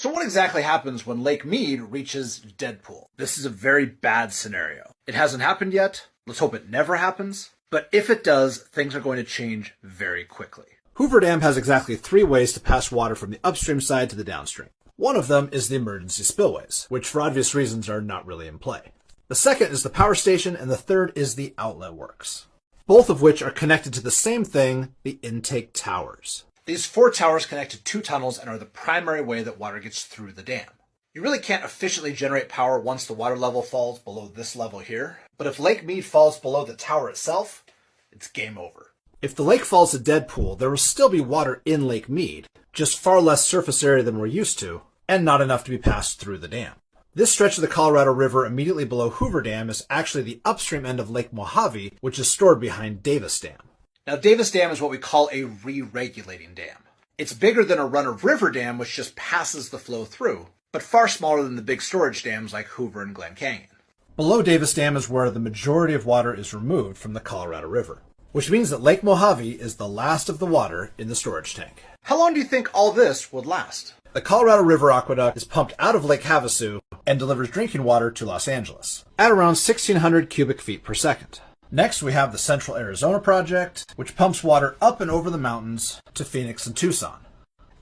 So what exactly happens when Lake Mead reaches dead pool? This is a very bad scenario. It hasn't happened yet. Let's hope it never happens. But if it does, things are going to change very quickly. Hoover Dam has exactly 3 ways to pass water from the upstream side to the downstream. One of them is the emergency spillways, which for obvious reasons are not really in play. The second is the power station, and the third is the outlet works, both of which are connected to the same thing, the intake towers. These 4 towers connect to 2 tunnels and are the primary way that water gets through the dam. You really can't efficiently generate power once the water level falls below this level here, but if Lake Mead falls below the tower itself, it's game over. If the lake falls to dead pool, there will still be water in Lake Mead, just far less surface area than we're used to, and not enough to be passed through the dam. This stretch of the Colorado River immediately below Hoover Dam is actually the upstream end of Lake Mojave, which is stored behind Davis Dam. Now, Davis Dam is what we call a re-regulating dam. It's bigger than a run-of-river dam, which just passes the flow through, but far smaller than the big storage dams like Hoover and Glen Canyon. Below Davis Dam is where the majority of water is removed from the Colorado River, which means that Lake Mojave is the last of the water in the storage tank. How long do you think all this would last? The Colorado River Aqueduct is pumped out of Lake Havasu and delivers drinking water to Los Angeles at around 1,600 cubic feet per second. Next, we have the Central Arizona Project, which pumps water up and over the mountains to Phoenix and Tucson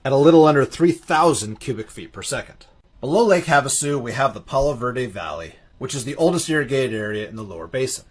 at a little under 3,000 cubic feet per second. Below Lake Havasu, we have the Palo Verde Valley, which is the oldest irrigated area in the lower basin.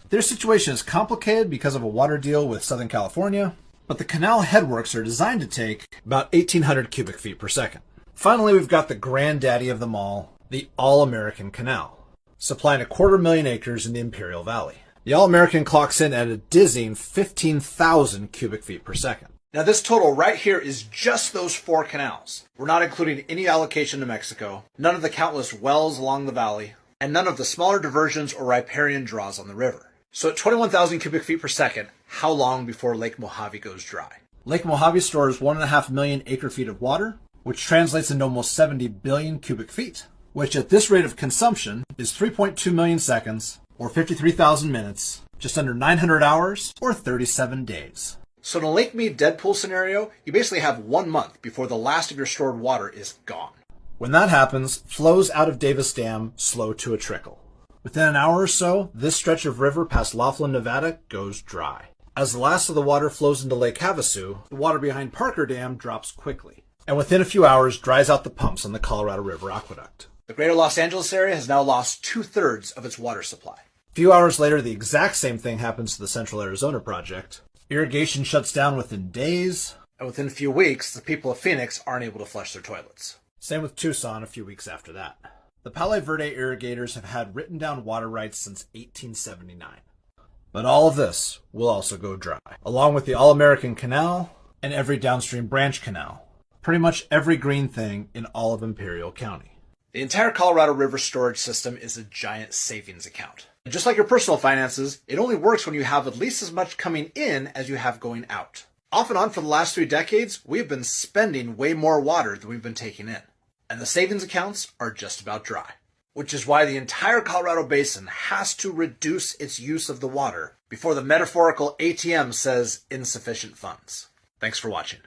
Their situation is complicated because of a water deal with Southern California, but the canal headworks are designed to take about 1,800 cubic feet per second. Finally, we've got the granddaddy of them all, the All-American Canal, supplying 250,000 acres in the Imperial Valley. The All-American clocks in at a dizzying 15,000 cubic feet per second. Now this total right here is just those 4 canals. We're not including any allocation to Mexico, none of the countless wells along the valley, and none of the smaller diversions or riparian draws on the river. So at 21,000 cubic feet per second, how long before Lake Mojave goes dry? Lake Mojave stores 1.5 million acre-feet of water, which translates into almost 70 billion cubic feet, which at this rate of consumption is 3.2 million seconds, or 53,000 minutes, just under 900 hours, or 37 days. So in a Lake Mead dead pool scenario, you basically have 1 month before the last of your stored water is gone. When that happens, flows out of Davis Dam slow to a trickle. Within an hour or so, this stretch of river past Laughlin, Nevada goes dry. As the last of the water flows into Lake Havasu, the water behind Parker Dam drops quickly, and within a few hours dries out the pumps on the Colorado River Aqueduct. The greater Los Angeles area has now lost 2/3 of its water supply. A few hours later, the exact same thing happens to the Central Arizona Project. Irrigation shuts down within days. And within a few weeks, the people of Phoenix aren't able to flush their toilets. Same with Tucson a few weeks after that. The Palo Verde irrigators have had written down water rights since 1879. But all of this will also go dry, along with the All-American Canal and every downstream branch canal. Pretty much every green thing in all of Imperial County. The entire Colorado River storage system is a giant savings account. And just like your personal finances, it only works when you have at least as much coming in as you have going out. Off and on for the last 3 decades, we've been spending way more water than we've been taking in. And the savings accounts are just about dry. Which is why the entire Colorado Basin has to reduce its use of the water before the metaphorical ATM says insufficient funds. Thanks for watching.